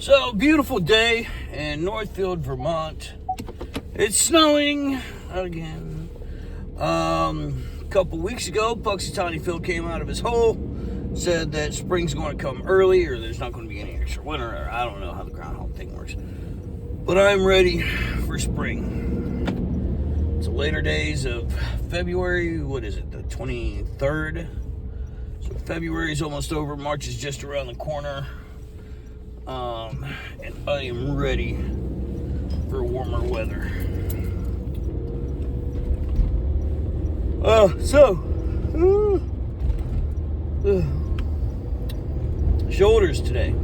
So, beautiful day in Northfield, Vermont. It's snowing again. A couple weeks ago, Punxsutawney Phil came out of his hole, said that spring's going to come early, or there's not going to be any extra winter, or I don't know how the groundhog thing works. But I'm ready for spring. It's the later days of February. What is it, the 23rd? So February's almost over. March is just around the corner. And I am ready for warmer weather. Shoulders today.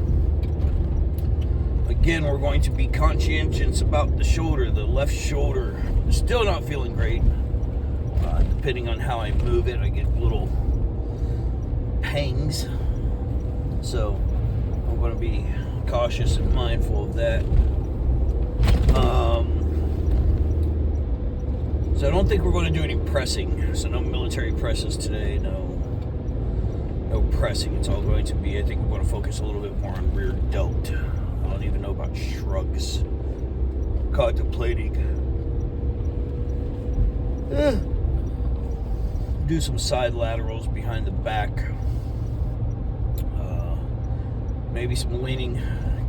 Again, we're going to be conscientious about the shoulder. The left shoulder is still not feeling great. Depending on how I move it, I get little pangs. So I'm going to be cautious and mindful of that. So I don't think we're going to do any pressing. So no military presses today. No pressing. It's all going to be, I think we're going to focus a little bit more on rear delt. I don't even know about shrugs. Contemplating. Do some side laterals behind the back. Maybe some leaning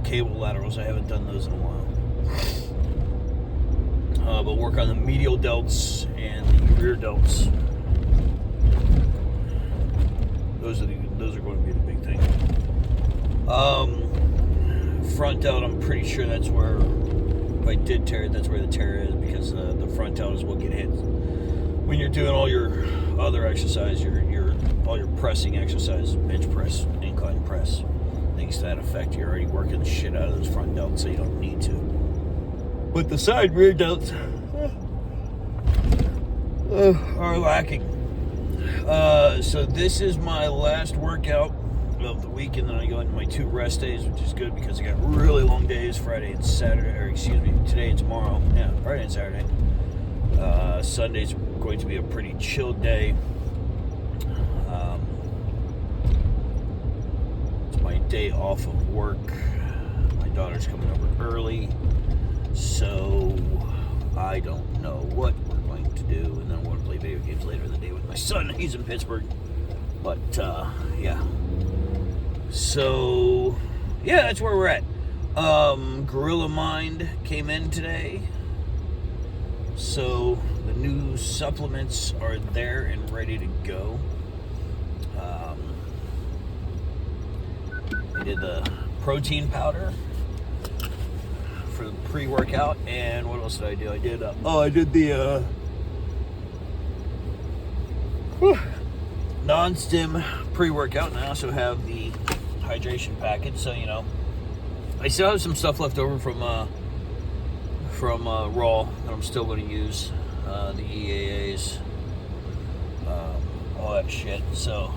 cable laterals. I haven't done those in a while. But work on the medial delts and the rear delts. Those are going to be the big thing. Front delt, I'm pretty sure that's where, if I did tear it, that's where the tear is, because the front delt is what get hit when you're doing all your other exercise, all your pressing exercise, bench press, incline press, things to that effect. You're already working the shit out of those front delts, so you don't need to. But the side rear delts are lacking. So this is my last workout of the week, and then I go into my 2 rest days, which is good because I got really long days, Friday and Saturday, or excuse me, today and tomorrow. Yeah, Friday and Saturday. Sunday's going to be a pretty chill day. It's my day off of work. My daughter's coming over early, so I don't know what we're going to do, and then I'm going to play video games later in the day with my son. He's in Pittsburgh. But yeah, so yeah, that's where we're at. Gorilla Mind came in today, so the new supplements are there and ready to go. I did the protein powder for the pre-workout, and what else did I do? I did I did the non-stim pre-workout, and I also have the hydration package. So I still have some stuff left over from Raw that I'm still going to use, the EAAs, all that shit. So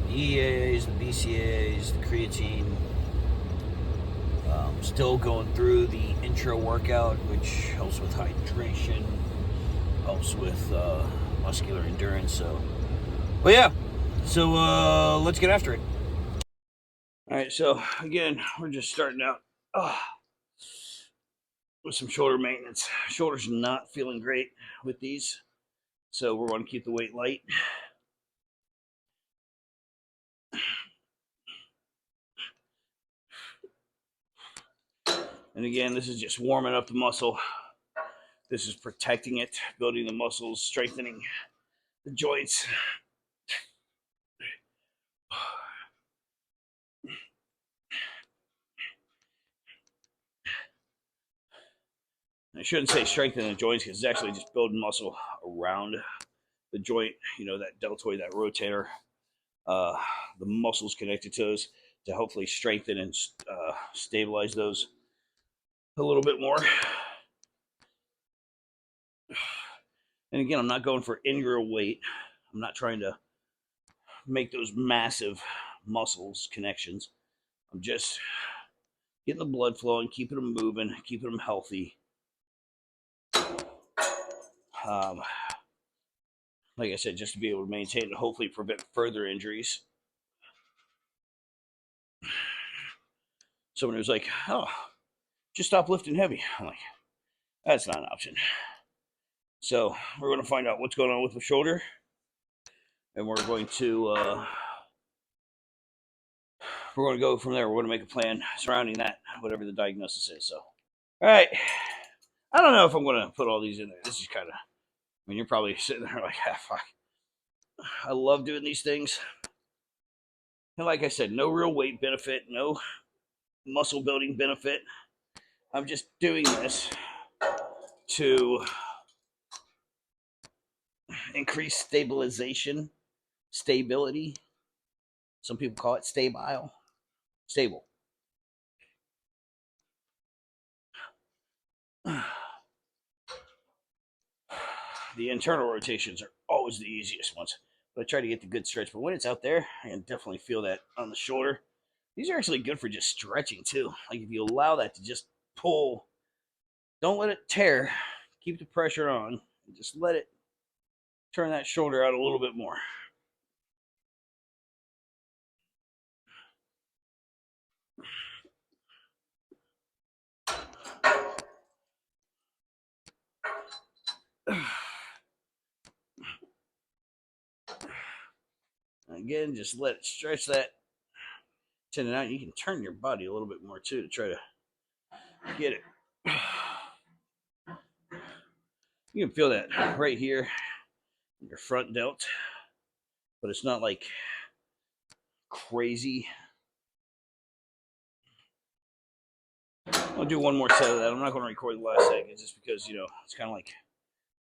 the EAAs, the BCAAs, the creatine. Still going through the intro workout, which helps with hydration, helps with muscular endurance. But yeah, so let's get after it. All right, so again, we're just starting out with some shoulder maintenance. Shoulders not feeling great with these, so we're going to keep the weight light. And again, this is just warming up the muscle. This is protecting it, building the muscles, strengthening the joints. I shouldn't say strengthening the joints, because it's actually just building muscle around the joint, that deltoid, that rotator, the muscles connected to those, to hopefully strengthen and stabilize those a little bit more. And again, I'm not going for integral weight. I'm not trying to make those massive muscles connections. I'm just getting the blood flowing, keeping them moving, keeping them healthy. Like I said, just to be able to maintain and hopefully prevent further injuries. someone who's like, oh, just stop lifting heavy. I'm like, that's not an option. So we're going to find out what's going on with the shoulder, and we're going to go from there. We're going to make a plan surrounding that, whatever the diagnosis is. So, all right. I don't know if I'm going to put all these in there. This is kind of, I mean, you're probably sitting there like, ah, fuck. I love doing these things. And like I said, no real weight benefit, no muscle building benefit. I'm just doing this to increase stability. Some people call it stable. The internal rotations are always the easiest ones, but I try to get the good stretch. But when it's out there, I can definitely feel that on the shoulder. These are actually good for just stretching too. Like if you allow that to just pull, don't let it tear. Keep the pressure on, and just let it turn that shoulder out a little bit more. Again, just let it stretch that tendon out. You can turn your body a little bit more too to try to get it. You can feel that right here in your front delt, but it's not like crazy. I'll do one more set of that. I'm not going to record the last second just because, it's kind of like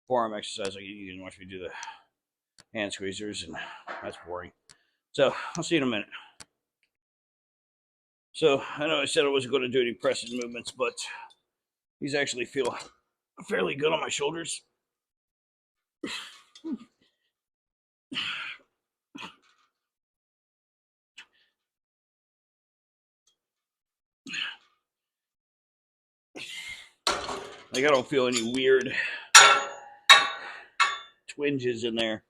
forearm exercise. Like you can watch me do the hand squeezers, and that's boring. So I'll see you in a minute. So I know I said I wasn't going to do any pressing movements, but these actually feel fairly good on my shoulders. Like I don't feel any weird twinges in there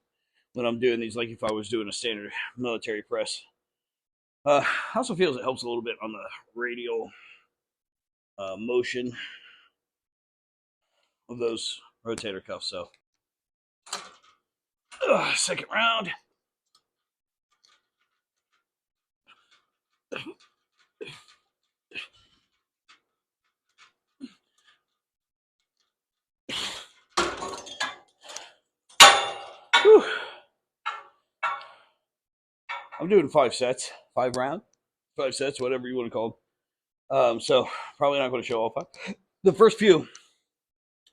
when I'm doing these, like if I was doing a standard military press. Also feels it helps a little bit on the radial motion of those rotator cuffs. So, second round. Whew. I'm doing 5 sets, 5 round, 5 sets, whatever you want to call them. So probably not going to show all 5. The first few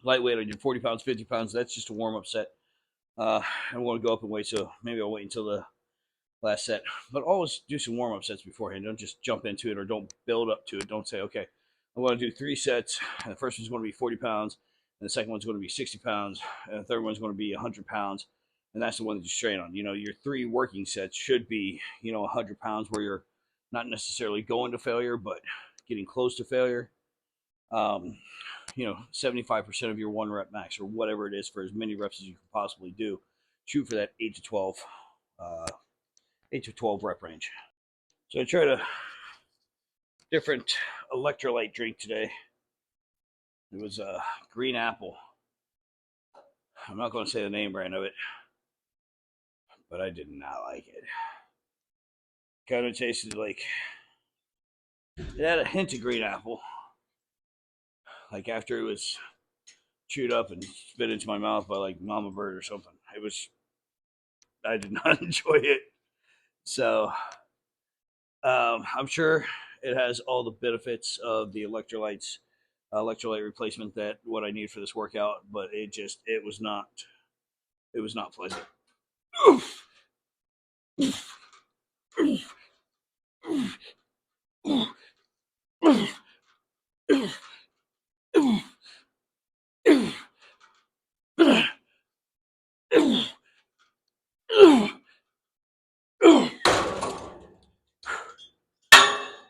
lightweight, I did 40 pounds, 50 pounds. That's just a warm up set. I want to go up in weight, so maybe I'll wait until the last set. But always do some warm up sets beforehand. Don't just jump into it or don't build up to it. Don't say, okay, I'm going to do 3 sets. And the first one's going to be 40 pounds, and the second one's going to be 60 pounds, and the third one's going to be 100 pounds. And that's the one that you strain on. Your 3 working sets should be, 100 pounds where you're not necessarily going to failure, but getting close to failure. 75% of your 1 rep max or whatever it is for as many reps as you can possibly do. Shoot for that 8 to 12 rep range. So I tried a different electrolyte drink today. It was a green apple. I'm not going to say the name brand of it, but I did not like it. Kind of tasted like it had a hint of green apple. Like after it was chewed up and spit into my mouth by like mama bird or something. I did not enjoy it. So I'm sure it has all the benefits of the electrolyte replacement that what I need for this workout, but it was not pleasant.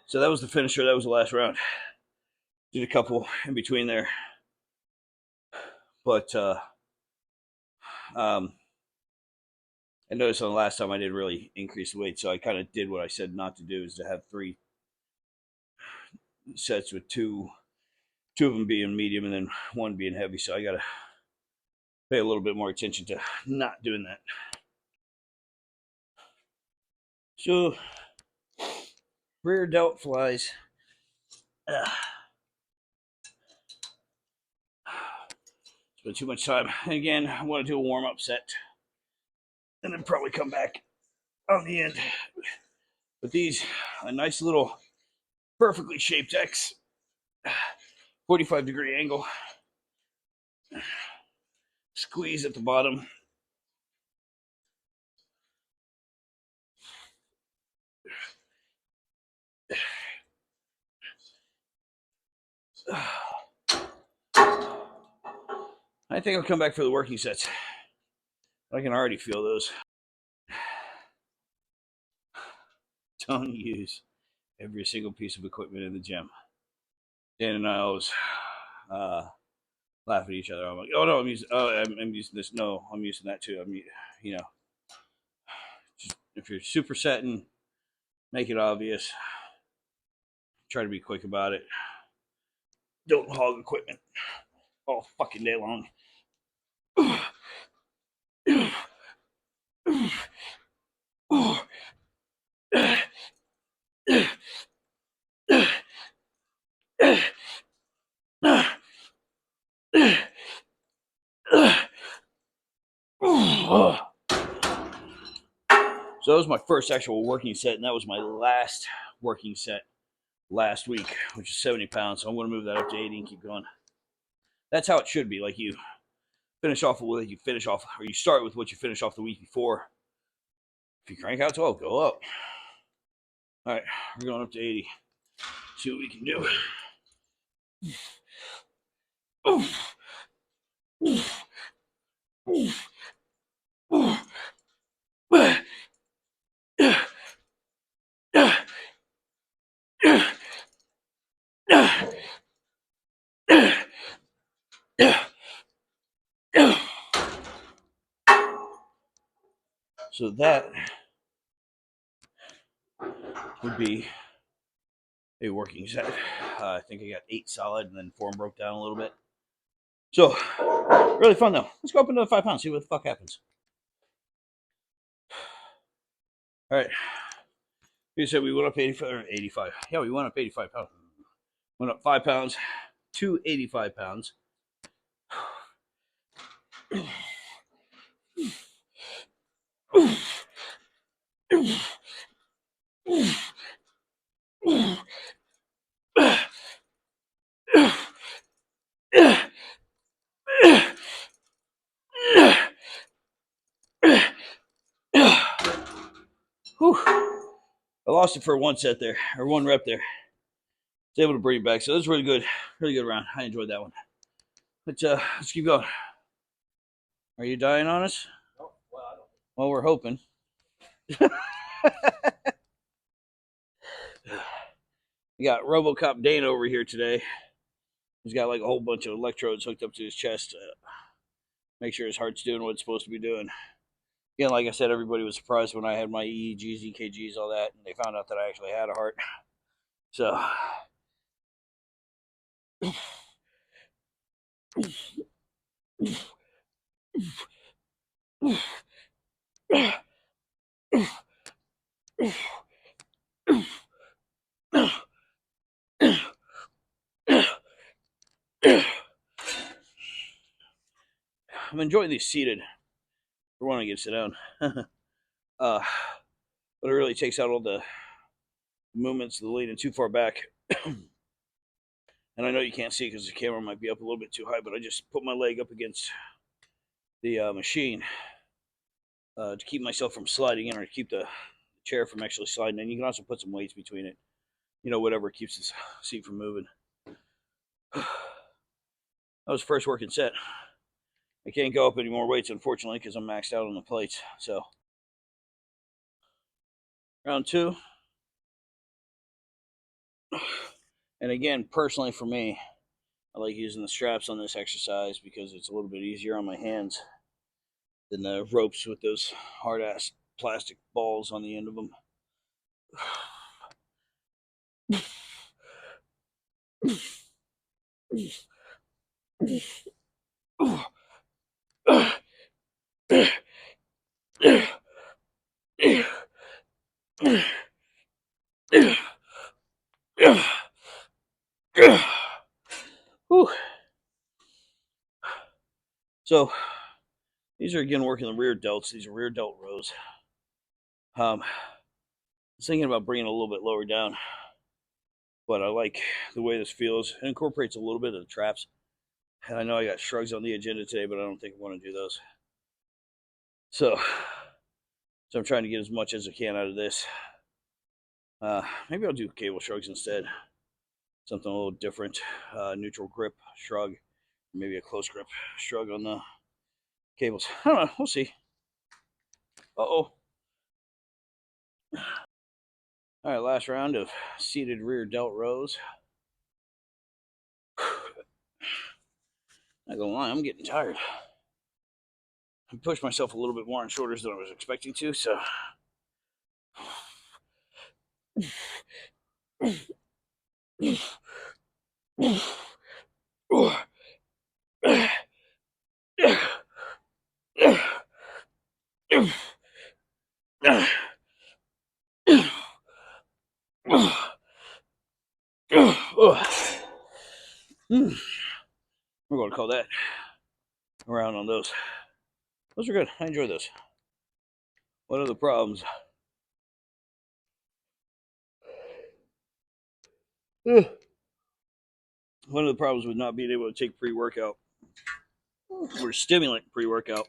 So that was the finisher. That was the last round. Did a couple in between there, but I noticed on the last time I didn't really increase the weight, so I kind of did what I said not to do, is to have 3 sets with two of them being medium and then one being heavy. So I gotta pay a little bit more attention to not doing that. So rear delt flies. Spend too much time. And again, I want to do a warm up set, and then probably come back on the end. But these, a nice little perfectly shaped X, 45-degree angle, squeeze at the bottom. I think I'll come back for the working sets. I can already feel those. Don't use every single piece of equipment in the gym. Dan and I always laugh at each other. I'm like, oh no, I'm using this. No, I'm using that too. You know, just if you're supersetting, make it obvious. Try to be quick about it. Don't hog equipment all fucking day long. So that was my first actual working set, and that was my last working set last week, which is 70 pounds. So I'm going to move that up to 80 and keep going. That's how it should be. Like you finish off with what you finish off, or you start with what you finish off the week before. If you crank out 12, go up. All right, we're going up to 80. See what we can do. So that would be a working set. I think I got 8 solid, and then 4 broke down a little bit. So, really fun though. Let's go up another 5 pounds, see what the fuck happens. All right. You said we went up 85. Yeah, we went up 85 pounds. Went up 5 pounds to 85 pounds. Whew. I lost it for one set there, or one rep there. I was able to bring it back. So it was really good round. I enjoyed that one. But let's keep going. Are you dying on us? No, well, we're hoping. We got RoboCop Dane over here today. He's got like a whole bunch of electrodes hooked up to his chest to make sure his heart's doing what it's supposed to be doing. Again, like I said, everybody was surprised when I had my EEGs, EKGs, all that, and they found out that I actually had a heart. So, I'm enjoying these seated for when I get to sit down. But it really takes out all the movements of the leaning too far back. And I know you can't see because the camera might be up a little bit too high, but I just put my leg up against the machine to keep myself from sliding in, or to keep the chair from actually sliding in. You can also put some weights between it, whatever keeps the seat from moving. That was the first working set. I can't go up any more weights, unfortunately, because I'm maxed out on the plates. So, round 2. And again, personally for me, I like using the straps on this exercise because it's a little bit easier on my hands than the ropes with those hard-ass plastic balls on the end of them. Whew. So these are again working the rear delts. These are rear delt rows. I was thinking about bringing it a little bit lower down, but I like the way this feels. It incorporates a little bit of the traps. And I know I got shrugs on the agenda today, but I don't think I want to do those. So I'm trying to get as much as I can out of this. Maybe I'll do cable shrugs instead. Something a little different. Neutral grip shrug. Maybe a close grip shrug on the cables. I don't know. We'll see. Uh-oh. All right, last round of seated rear delt rows. Not gonna lie, I'm getting tired. I pushed myself a little bit more on shoulders than I was expecting to, so. We're going to call that a round on those. Those are good. I enjoy those. What are the problems? One of the problems with not being able to take pre-workout or stimulant pre-workout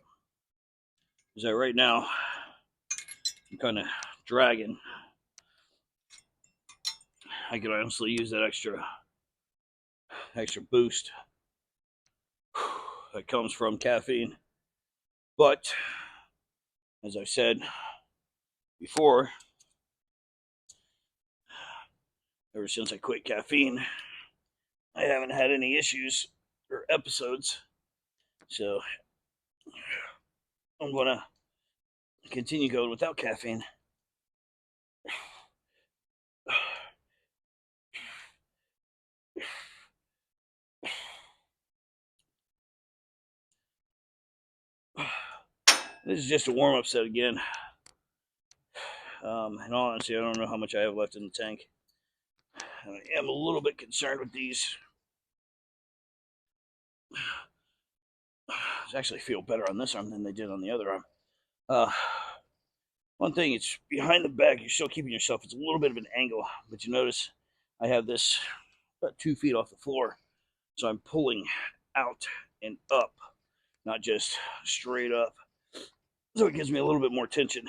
is that right now I'm kind of dragging. I could honestly use that extra boost that comes from caffeine. But as I said before, ever since I quit caffeine, I haven't had any issues or episodes. So I'm gonna continue going without caffeine. This is just a warm-up set again. And honestly, I don't know how much I have left in the tank. I am a little bit concerned with these. These actually feel better on this arm than they did on the other arm. One thing, it's behind the back. You're still keeping yourself. It's a little bit of an angle, but you notice I have this about 2 feet off the floor. So I'm pulling out and up, not just straight up. So it gives me a little bit more tension.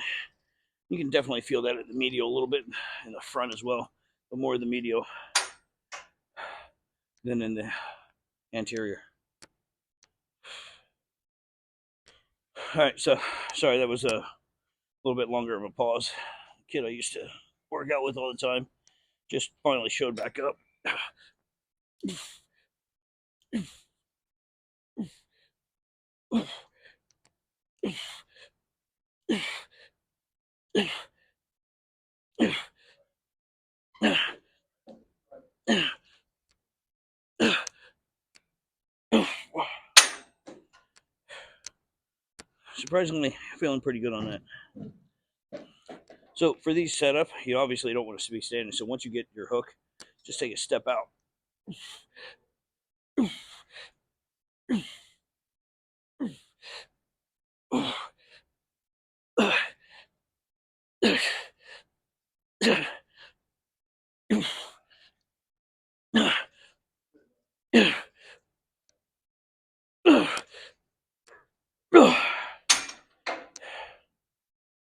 You can definitely feel that at the medial a little bit in the front as well, but more in the medial than in the anterior. All right, so sorry that was a little bit longer of a pause. The kid I used to work out with all the time just finally showed back up. Surprisingly, feeling pretty good on that. So for these setup, you obviously don't want to be standing. So once you get your hook, just take a step out.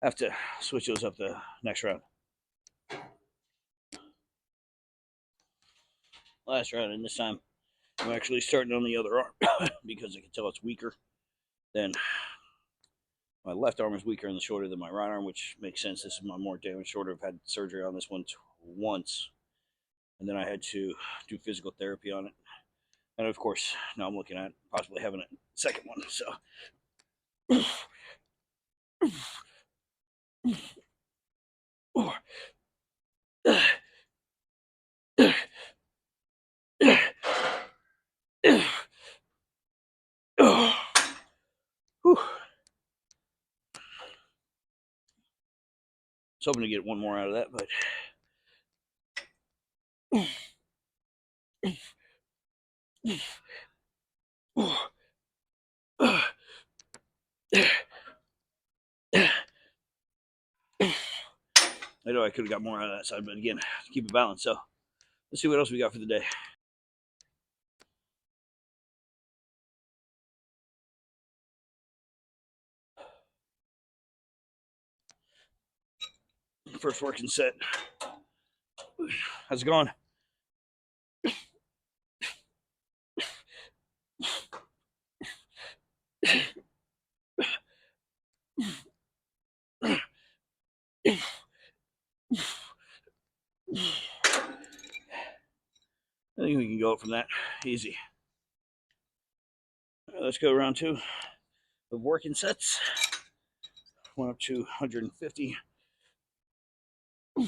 Have to switch those up the next round. Last round, and this time I'm actually starting on the other arm because I can tell it's weaker than my left arm is weaker in the shoulder than my right arm, which makes sense. This is my more damaged shoulder. I've had surgery on this one once, and then I had to do physical therapy on it. And of course, now I'm looking at possibly having a second one. So. was hoping to get one more out of that, but I know I could have got more out of that side, but again, keep it balanced. So let's see what else we got for the day. First working set. How's it going? I think we can go up from that easy. Right, let's go round 2 of working sets. Went up to 150. I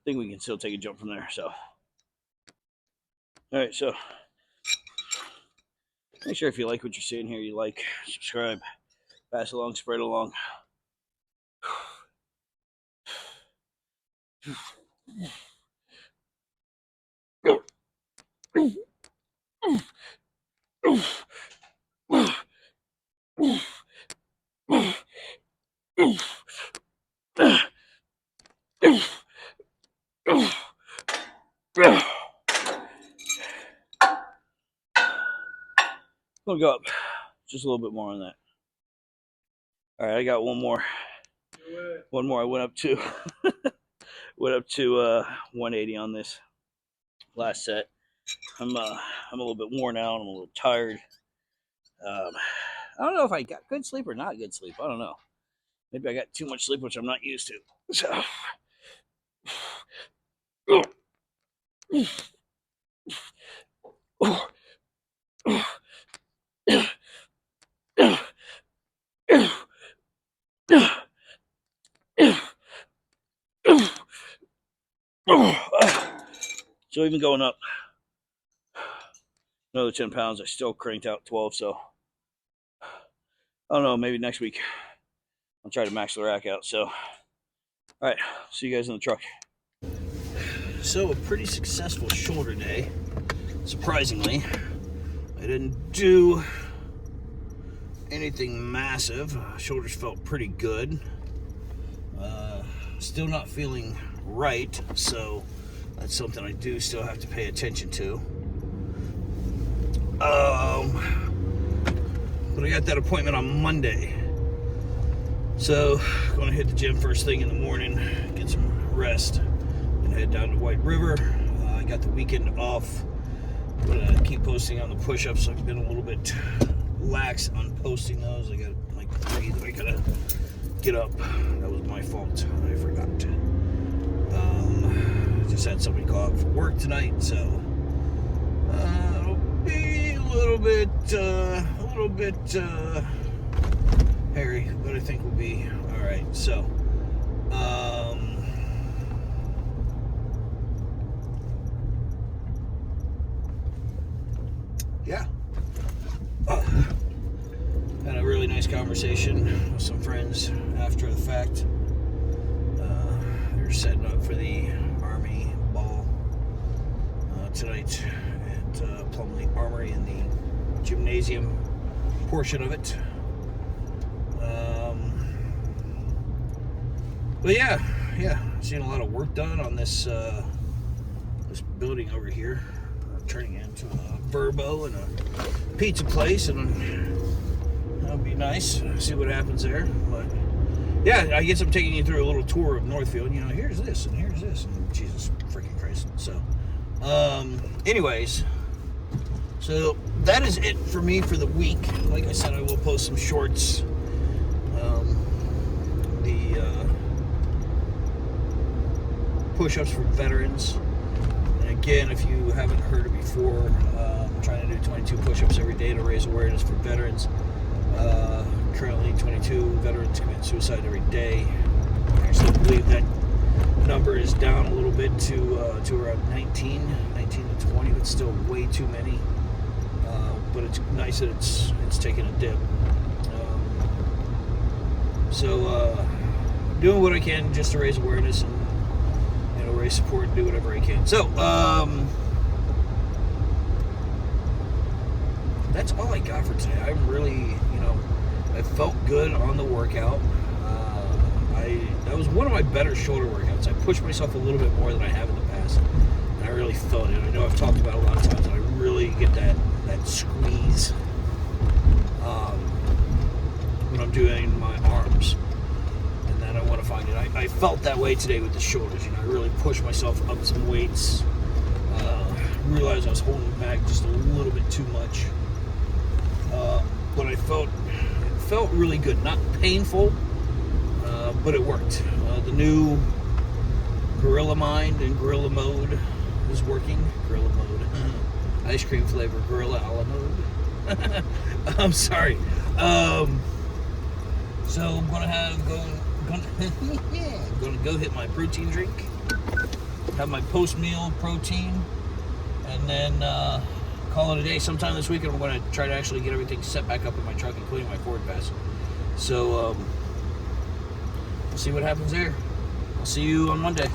think we can still take a jump from there. So, all right. So, make sure if you like what you're seeing here, you like, subscribe, pass along, spread along. We'll go up just a little bit more on that. All right, I got one more. One more. I went up to 180 on this last set. I'm a little bit worn out. I'm a little tired. I don't know if I got good sleep or not good sleep. I don't know. Maybe I got too much sleep, which I'm not used to. So. So even going up another 10 pounds, I still cranked out 12. So I don't know, maybe next week I'll try to max the rack out. So, all right, see you guys in the truck. So a pretty successful shoulder day. Surprisingly, I didn't do anything massive. Shoulders felt pretty good. Still not feeling right, so that's something I do still have to pay attention to. But I got that appointment on Monday, so going to hit the gym first thing in the morning, get some rest, and head down to White River. I got the weekend off. I'm gonna keep posting on the push-ups. I've been a little bit lax on posting those. I got like 3 that I gotta get up. That was my fault. I forgot. Just had somebody call out for work tonight, so it'll be a little bit hairy, but I think we'll be all right. So, yeah. Had a really nice conversation with some friends after the fact. They're setting up for the Army ball tonight at Plumley Armory in the gymnasium portion of it. But yeah, seen a lot of work done on this this building over here, turning it into a Verbo and a pizza place, and that'll be nice. See what happens there. But yeah, I guess I'm taking you through a little tour of Northfield. You know, here's this and here's this, and Jesus freaking Christ. So, anyways, so that is it for me for the week. Like I said, I will post some shorts. Push-ups for veterans. And again, if you haven't heard it before, I'm trying to do 22 push-ups every day to raise awareness for veterans. Currently, 22 veterans commit suicide every day. I actually believe that number is down a little bit to around 19 to 20, but still way too many. But it's nice that it's taking a dip. So doing what I can just to raise awareness and raise support and do whatever I can. So that's all I got for today. I'm really, I felt good on the workout. That was one of my better shoulder workouts. I pushed myself a little bit more than I have in the past, and I really felt it. I know I've talked about it a lot of times, and I really get that squeeze when I'm doing my arms, and then I want to find it. I felt that way today with the shoulders. I really pushed myself up some weights. Realized I was holding back just a little bit too much, but it felt really good. Not painful, but it worked. The new Gorilla Mind and Gorilla Mode is working. Gorilla Mode, ice cream flavor, Gorilla a la mode. I'm sorry. So I'm gonna go hit my protein drink, have my post-meal protein, and then call it a day. Sometime this weekend, I'm going to try to actually get everything set back up in my truck, including my Ford Pass. So we'll see what happens there. I'll see you on Monday.